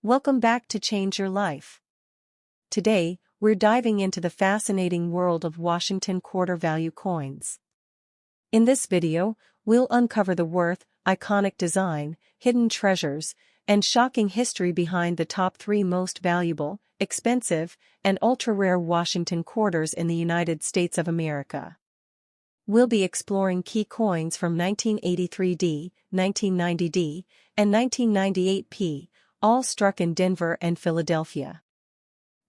Welcome back to Change Your Life. Today, we're diving into the fascinating world of Washington quarter value coins. In this video, we'll uncover the worth, iconic design, hidden treasures, and shocking history behind the top 3 most valuable, expensive, and ultra-rare Washington quarters in the United States of America. We'll be exploring key coins from 1983D, 1990D, and 1998P, all struck in Denver and Philadelphia.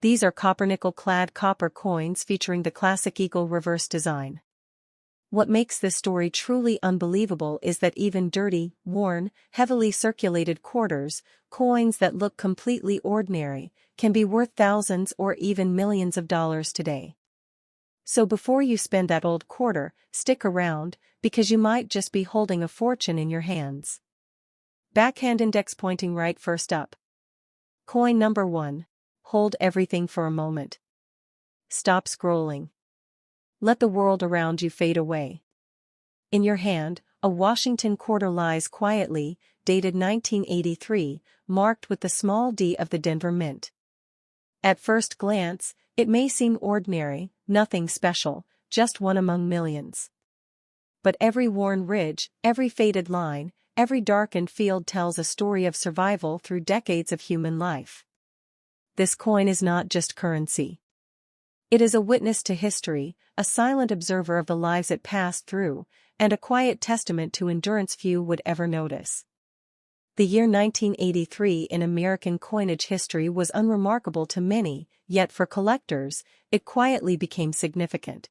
These are copper-nickel-clad copper coins featuring the classic eagle reverse design. What makes this story truly unbelievable is that even dirty, worn, heavily circulated quarters, coins that look completely ordinary, can be worth thousands or even millions of dollars today. So before you spend that old quarter, stick around, because you might just be holding a fortune in your hands. Backhand index pointing right first up. Coin number 1. Hold everything for a moment. Stop scrolling. Let the world around you fade away. In your hand, a Washington quarter lies quietly, dated 1983, marked with the small D of the Denver Mint. At first glance, it may seem ordinary, nothing special, just one among millions. But every worn ridge, every faded line, every darkened field tells a story of survival through decades of human life. This coin is not just currency. It is a witness to history, a silent observer of the lives it passed through, and a quiet testament to endurance few would ever notice. The year 1983 in American coinage history was unremarkable to many, yet for collectors, it quietly became significant.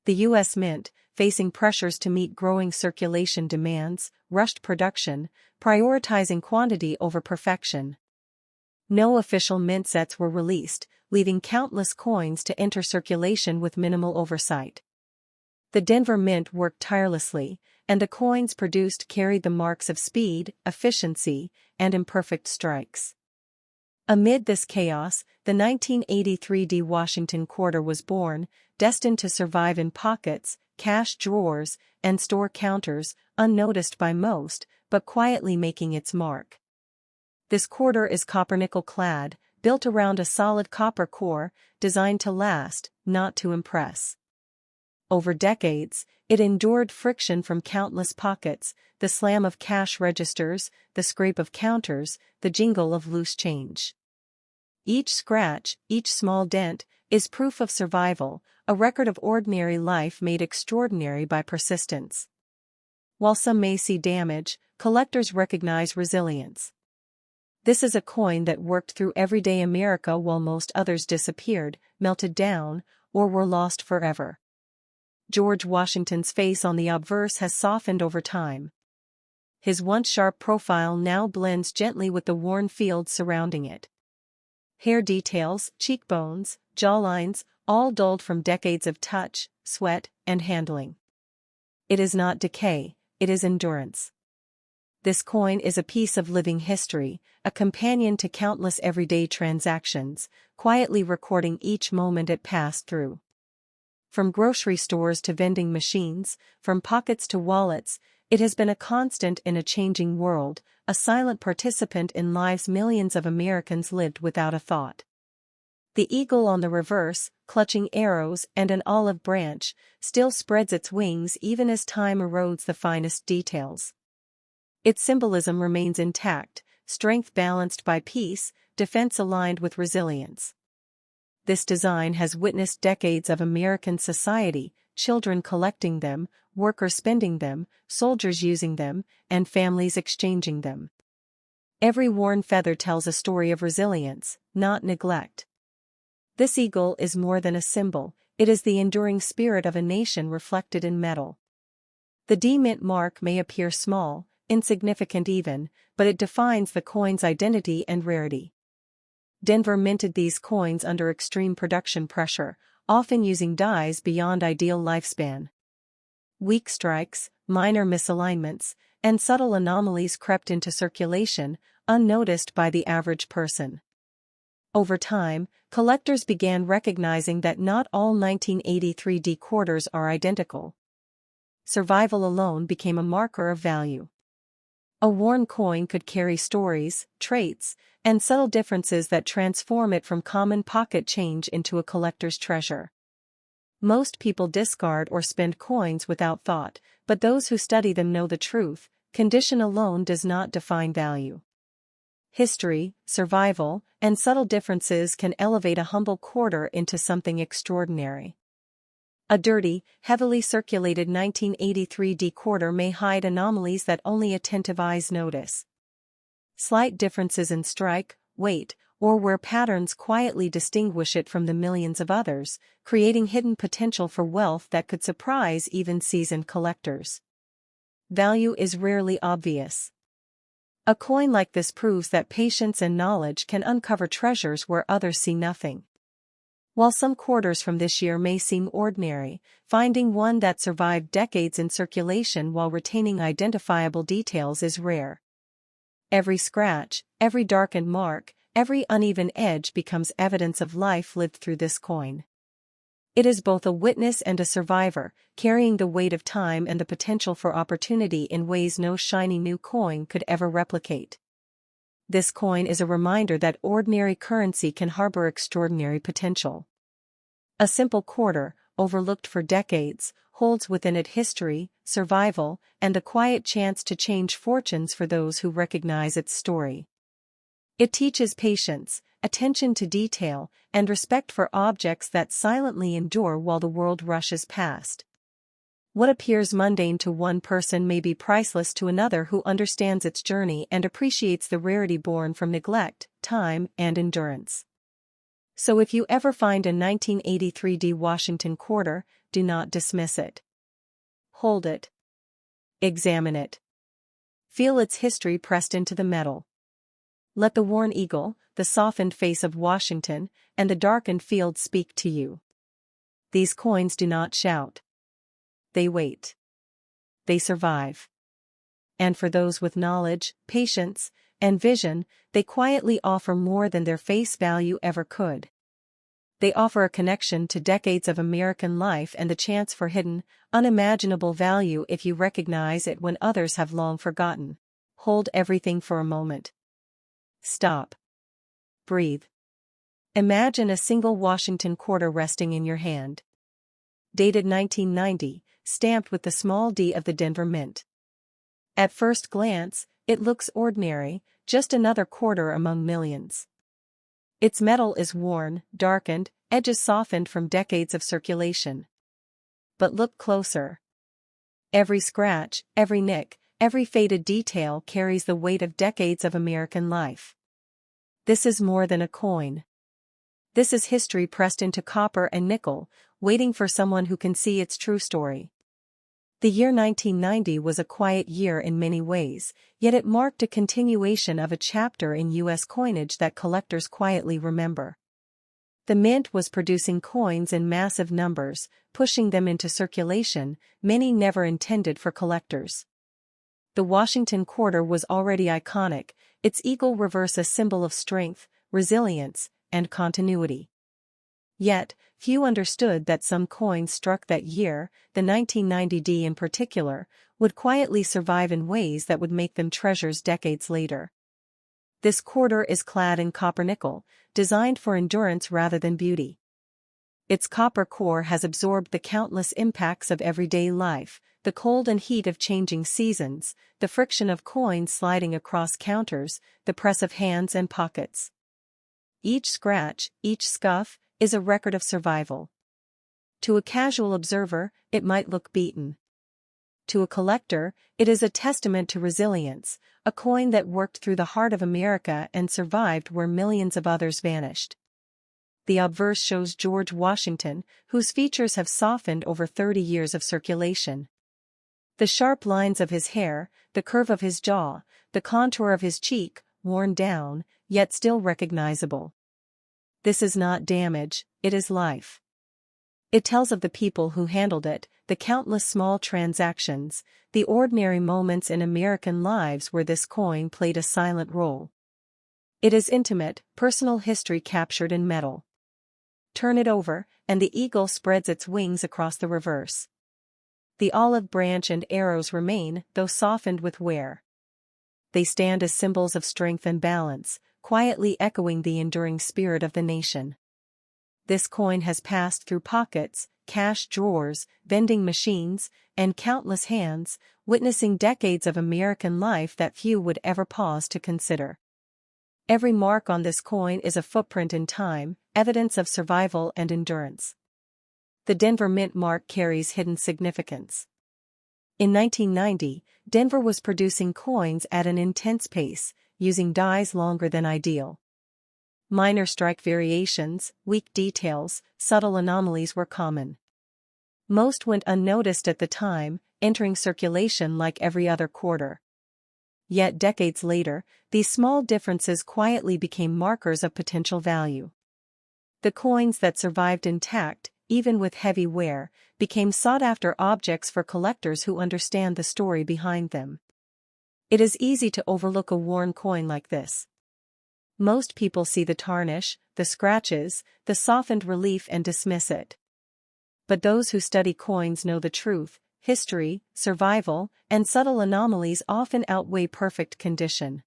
The U.S. Mint, facing pressures to meet growing circulation demands, rushed production, prioritizing quantity over perfection. No official mint sets were released, leaving countless coins to enter circulation with minimal oversight. The Denver Mint worked tirelessly, and the coins produced carried the marks of speed, efficiency, and imperfect strikes. Amid this chaos, the 1983D Washington quarter was born, destined to survive in pockets, cash drawers, and store counters, unnoticed by most, but quietly making its mark. This quarter is copper-nickel clad, built around a solid copper core, designed to last, not to impress. Over decades, it endured friction from countless pockets, the slam of cash registers, the scrape of counters, the jingle of loose change. Each scratch, each small dent, is proof of survival, a record of ordinary life made extraordinary by persistence. While some may see damage, collectors recognize resilience. This is a coin that worked through everyday America while most others disappeared, melted down, or were lost forever. George Washington's face on the obverse has softened over time. His once sharp profile now blends gently with the worn fields surrounding it. Hair details, cheekbones, jawlines, all dulled from decades of touch, sweat, and handling. It is not decay, it is endurance. This coin is a piece of living history, a companion to countless everyday transactions, quietly recording each moment it passed through. From grocery stores to vending machines, from pockets to wallets, it has been a constant in a changing world, a silent participant in lives millions of Americans lived without a thought. The eagle on the reverse, clutching arrows and an olive branch, still spreads its wings even as time erodes the finest details. Its symbolism remains intact, strength balanced by peace, defense aligned with resilience. This design has witnessed decades of American society, children collecting them, workers spending them, soldiers using them, and families exchanging them. Every worn feather tells a story of resilience, not neglect. This eagle is more than a symbol, it is the enduring spirit of a nation reflected in metal. The D-Mint mark may appear small, insignificant even, but it defines the coin's identity and rarity. Denver minted these coins under extreme production pressure, often using dies beyond ideal lifespan. Weak strikes, minor misalignments, and subtle anomalies crept into circulation, unnoticed by the average person. Over time, collectors began recognizing that not all 1983D quarters are identical. Survival alone became a marker of value. A worn coin could carry stories, traits, and subtle differences that transform it from common pocket change into a collector's treasure. Most people discard or spend coins without thought, but those who study them know the truth: condition alone does not define value. History, survival, and subtle differences can elevate a humble quarter into something extraordinary. A dirty, heavily circulated 1983 D quarter may hide anomalies that only attentive eyes notice. Slight differences in strike, weight, or where patterns quietly distinguish it from the millions of others, creating hidden potential for wealth that could surprise even seasoned collectors. Value is rarely obvious. A coin like this proves that patience and knowledge can uncover treasures where others see nothing. While some quarters from this year may seem ordinary, finding one that survived decades in circulation while retaining identifiable details is rare. Every scratch, every darkened mark, every uneven edge becomes evidence of life lived through this coin. It is both a witness and a survivor, carrying the weight of time and the potential for opportunity in ways no shiny new coin could ever replicate. This coin is a reminder that ordinary currency can harbor extraordinary potential. A simple quarter, overlooked for decades, holds within it history, survival, and the quiet chance to change fortunes for those who recognize its story. It teaches patience, attention to detail, and respect for objects that silently endure while the world rushes past. What appears mundane to one person may be priceless to another who understands its journey and appreciates the rarity born from neglect, time, and endurance. So if you ever find a 1983 D Washington quarter, do not dismiss it. Hold it. Examine it. Feel its history pressed into the metal. Let the worn eagle, the softened face of Washington, and the darkened field speak to you. These coins do not shout. They wait. They survive. And for those with knowledge, patience, and vision, they quietly offer more than their face value ever could. They offer a connection to decades of American life and the chance for hidden, unimaginable value if you recognize it when others have long forgotten. Hold everything for a moment. Stop. Breathe. Imagine a single Washington quarter resting in your hand. Dated 1990, stamped with the small d of the Denver Mint. At first glance, it looks ordinary, just another quarter among millions. Its metal is worn, darkened, edges softened from decades of circulation. But look closer. Every scratch, every nick, every faded detail carries the weight of decades of American life. This is more than a coin. This is history pressed into copper and nickel, waiting for someone who can see its true story. The year 1990 was a quiet year in many ways, yet it marked a continuation of a chapter in U.S. coinage that collectors quietly remember. The mint was producing coins in massive numbers, pushing them into circulation, many never intended for collectors. The Washington quarter was already iconic, its eagle reverse a symbol of strength, resilience, and continuity. Yet, few understood that some coins struck that year, the 1990 D in particular, would quietly survive in ways that would make them treasures decades later. This quarter is clad in copper nickel, designed for endurance rather than beauty. Its copper core has absorbed the countless impacts of everyday life, the cold and heat of changing seasons, the friction of coins sliding across counters, the press of hands and pockets. Each scratch, each scuff, is a record of survival. To a casual observer, it might look beaten. To a collector, it is a testament to resilience, a coin that worked through the heart of America and survived where millions of others vanished. The obverse shows George Washington, whose features have softened over 30 years of circulation. The sharp lines of his hair, the curve of his jaw, the contour of his cheek, worn down, yet still recognizable. This is not damage, it is life. It tells of the people who handled it, the countless small transactions, the ordinary moments in American lives where this coin played a silent role. It is intimate, personal history captured in metal. Turn it over, and the eagle spreads its wings across the reverse. The olive branch and arrows remain, though softened with wear. They stand as symbols of strength and balance, quietly echoing the enduring spirit of the nation. This coin has passed through pockets, cash drawers, vending machines, and countless hands, witnessing decades of American life that few would ever pause to consider. Every mark on this coin is a footprint in time, evidence of survival and endurance. The Denver Mint mark carries hidden significance. In 1990, Denver was producing coins at an intense pace, using dies longer than ideal. Minor strike variations, weak details, subtle anomalies were common. Most went unnoticed at the time, entering circulation like every other quarter. Yet decades later, these small differences quietly became markers of potential value. The coins that survived intact, even with heavy wear, became sought-after objects for collectors who understand the story behind them. It is easy to overlook a worn coin like this. Most people see the tarnish, the scratches, the softened relief and dismiss it. But those who study coins know the truth: history, survival, and subtle anomalies often outweigh perfect condition.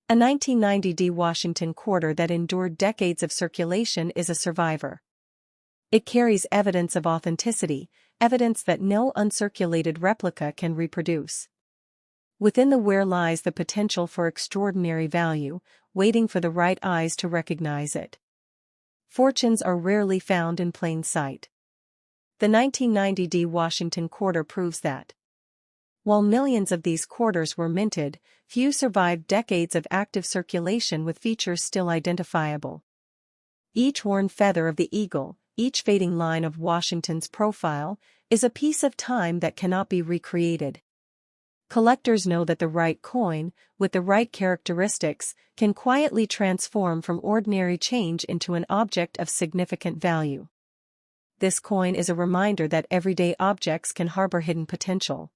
A 1990 Washington quarter that endured decades of circulation is a survivor. It carries evidence of authenticity, evidence that no uncirculated replica can reproduce. Within the wear lies the potential for extraordinary value, waiting for the right eyes to recognize it. Fortunes are rarely found in plain sight. The 1990 Washington quarter proves that. While millions of these quarters were minted, few survived decades of active circulation with features still identifiable. Each worn feather of the eagle, each fading line of Washington's profile, is a piece of time that cannot be recreated. Collectors know that the right coin, with the right characteristics, can quietly transform from ordinary change into an object of significant value. This coin is a reminder that everyday objects can harbor hidden potential.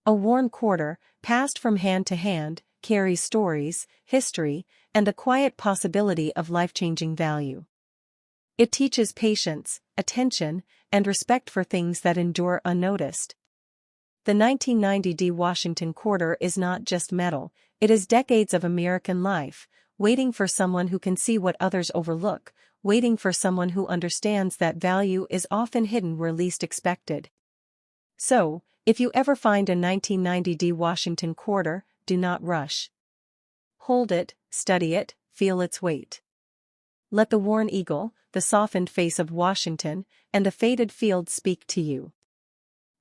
A worn quarter, passed from hand to hand, carries stories, history, and the quiet possibility of life-changing value. It teaches patience, attention, and respect for things that endure unnoticed. The 1990 Washington quarter is not just metal, it is decades of American life, waiting for someone who can see what others overlook, waiting for someone who understands that value is often hidden where least expected. So, if you ever find a 1990 Washington quarter, do not rush. Hold it, study it, feel its weight. Let the worn eagle, the softened face of Washington, and the faded field speak to you.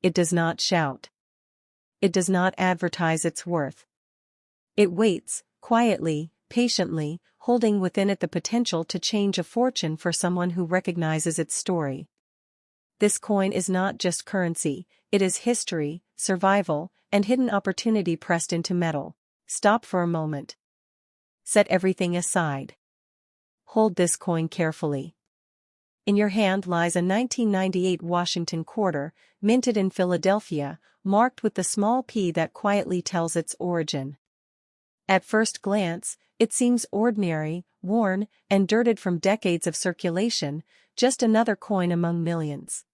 It does not shout. It does not advertise its worth. It waits, quietly, patiently, holding within it the potential to change a fortune for someone who recognizes its story. This coin is not just currency, it is history, survival, and hidden opportunity pressed into metal. Stop for a moment. Set everything aside. Hold this coin carefully. In your hand lies a 1998 Washington quarter, minted in Philadelphia, marked with the small P that quietly tells its origin. At first glance, it seems ordinary, worn, and dirtied from decades of circulation, just another coin among millions.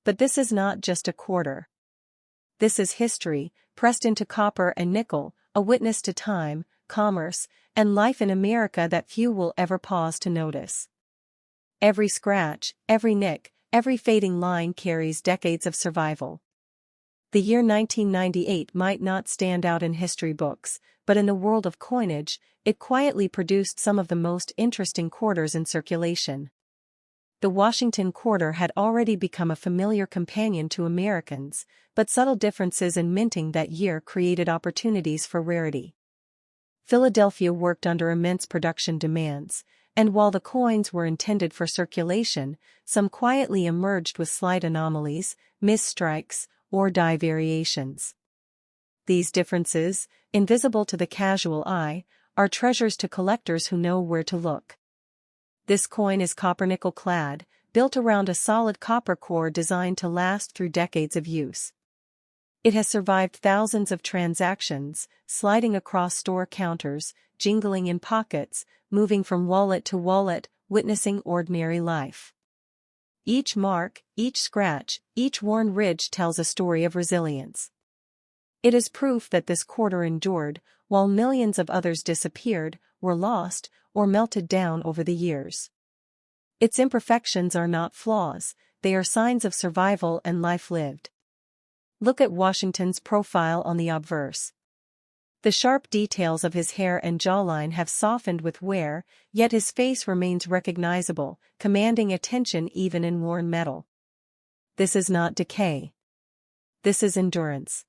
But this is not just a quarter. This is history, pressed into copper and nickel, a witness to time, commerce, and life in America that few will ever pause to notice. Every scratch, every nick, every fading line carries decades of survival. The year 1998 might not stand out in history books, but in the world of coinage, it quietly produced some of the most interesting quarters in circulation. The Washington quarter had already become a familiar companion to Americans, but subtle differences in minting that year created opportunities for rarity. Philadelphia worked under immense production demands, and while the coins were intended for circulation, some quietly emerged with slight anomalies, misstrikes, or die variations. These differences, invisible to the casual eye, are treasures to collectors who know where to look. This coin is copper-nickel clad, built around a solid copper core designed to last through decades of use. It has survived thousands of transactions, sliding across store counters, jingling in pockets, moving from wallet to wallet, witnessing ordinary life. Each mark, each scratch, each worn ridge tells a story of resilience. It is proof that this quarter endured, while millions of others disappeared, were lost, or melted down over the years. Its imperfections are not flaws, they are signs of survival and life lived. Look at Washington's profile on the obverse. The sharp details of his hair and jawline have softened with wear, yet his face remains recognizable, commanding attention even in worn metal. This is not decay. This is endurance.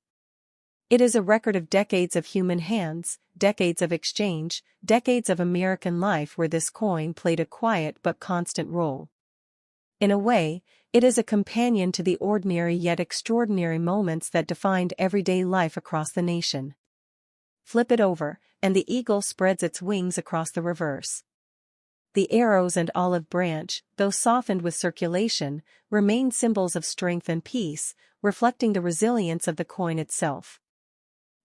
It is a record of decades of human hands, decades of exchange, decades of American life where this coin played a quiet but constant role. In a way, it is a companion to the ordinary yet extraordinary moments that defined everyday life across the nation. Flip it over, and the eagle spreads its wings across the reverse. The arrows and olive branch, though softened with circulation, remain symbols of strength and peace, reflecting the resilience of the coin itself.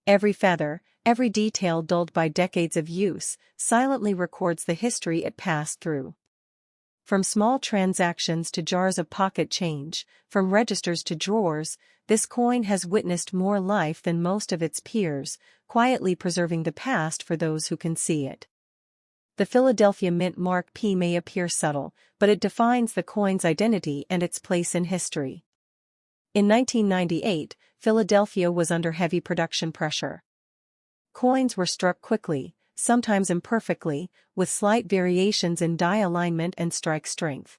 Every feather, every detail dulled by decades of use, silently records the history it passed through. From small transactions to jars of pocket change, from registers to drawers, this coin has witnessed more life than most of its peers, quietly preserving the past for those who can see it. The Philadelphia Mint Mark P may appear subtle, but it defines the coin's identity and its place in history. In 1998, Philadelphia was under heavy production pressure. Coins were struck quickly, sometimes imperfectly, with slight variations in die alignment and strike strength.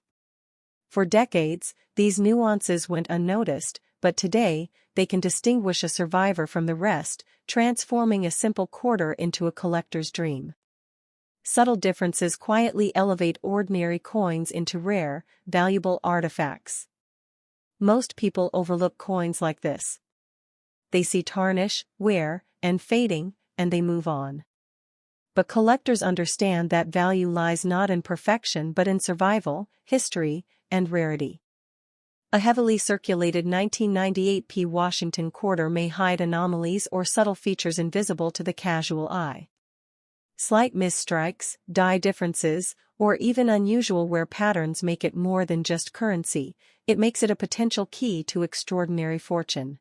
For decades, these nuances went unnoticed, but today, they can distinguish a survivor from the rest, transforming a simple quarter into a collector's dream. Subtle differences quietly elevate ordinary coins into rare, valuable artifacts. Most people overlook coins like this. They see tarnish, wear, and fading, and they move on. But collectors understand that value lies not in perfection but in survival, history, and rarity. A heavily circulated 1998 P Washington quarter may hide anomalies or subtle features invisible to the casual eye. Slight misstrikes, die differences, or even unusual wear patterns make it more than just currency, it makes it a potential key to extraordinary fortune.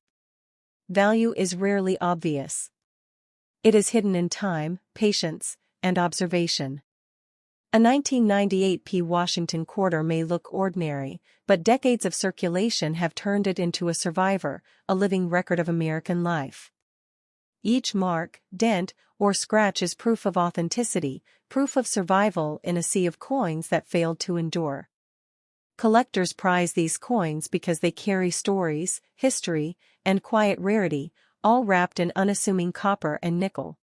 Value is rarely obvious. It is hidden in time, patience, and observation. A 1998 P Washington quarter may look ordinary, but decades of circulation have turned it into a survivor, a living record of American life. Each mark, dent, or scratch is proof of authenticity, proof of survival in a sea of coins that failed to endure. Collectors prize these coins because they carry stories, history, and quiet rarity, all wrapped in unassuming copper and nickel.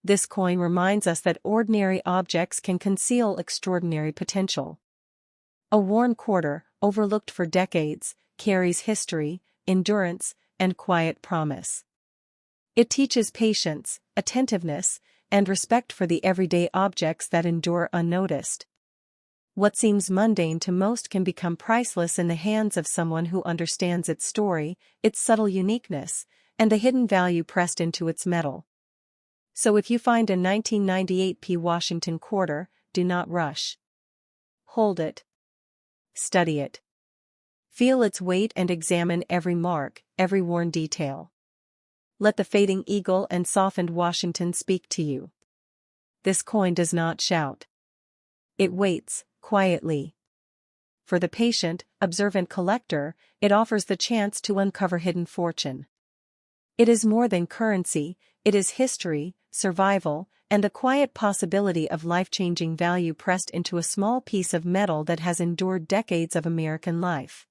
This coin reminds us that ordinary objects can conceal extraordinary potential. A worn quarter, overlooked for decades, carries history, endurance, and quiet promise. It teaches patience, attentiveness, and respect for the everyday objects that endure unnoticed. What seems mundane to most can become priceless in the hands of someone who understands its story, its subtle uniqueness, and the hidden value pressed into its metal. So if you find a 1998 P Washington quarter, do not rush. Hold it. Study it. Feel its weight and examine every mark, every worn detail. Let the fading eagle and softened Washington speak to you. This coin does not shout. It waits, quietly. For the patient, observant collector, it offers the chance to uncover hidden fortune. It is more than currency, it is history, survival, and the quiet possibility of life-changing value pressed into a small piece of metal that has endured decades of American life.